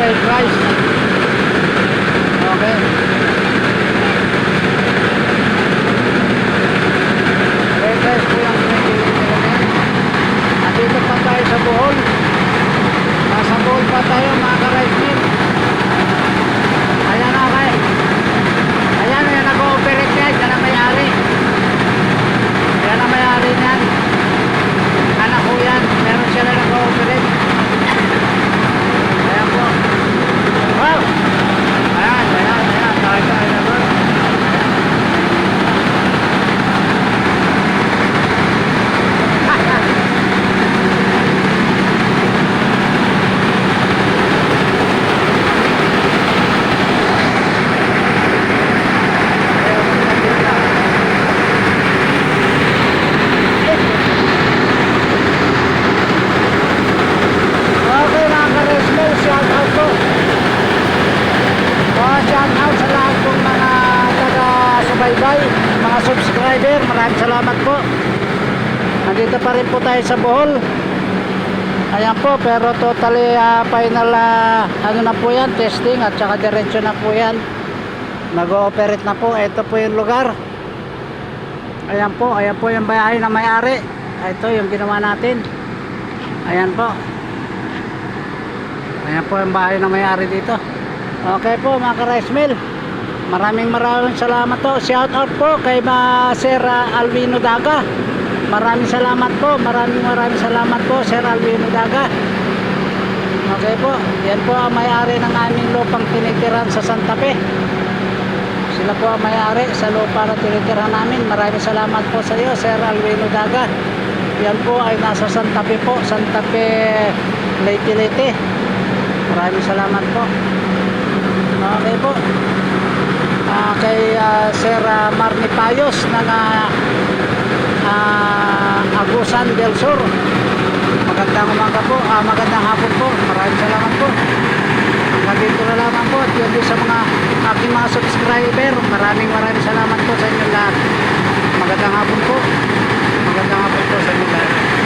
fried rice. Okay. Fried rice po yung pinipili nila ngayon. Nandito pa tayo sa Bohol. Nasa Bohol pa tayo mga ka-rice mill. Ayan okay. Ayan yung nag-ooperate niya. Yan ang may-ari. Yan ang may-ari niyan. Anak ko yan. Meron sila nag-ooperate. Ayan po. Wow! Ayan. Tayo na bro. Mga subscriber, maraming salamat po. Nandito pa rin po tayo sa Bohol. Ayan po, pero totally final ano na po yan, testing at saka diretso na po yan. Nag-ooperate na po. Ito po yung lugar. Ayan po yung bahay na may-ari. Ito yung ginawa natin. Ayan po. Ayan po yung bahay na may-ari dito. Okay po mga ka-rice mill. Maraming salamat po. Shout out po kay Sir Alvino Daga. Maraming salamat po. Maraming salamat po Sir Alvino Daga. Okay po. Yan po ang may-ari ng aming lupang tinitiran sa Santa Fe. Sila po ang may-ari sa lupa na tinitiran namin. Maraming salamat po sa iyo Sir Alvino Daga. Yan po ay nasa Santa Fe po. Santa Fe Leyte. Maraming salamat po. Okay po. Kay Sir Marnie Payos ng Agusan del Sur. Magandang umaga po, magandang hapon po. Maraming salamat po. Hanggang dito na lamang po. At yun din sa aking mga subscriber. Maraming salamat po sa inyo lahat. Magandang hapon po. Magandang hapon po sa inyo lahat.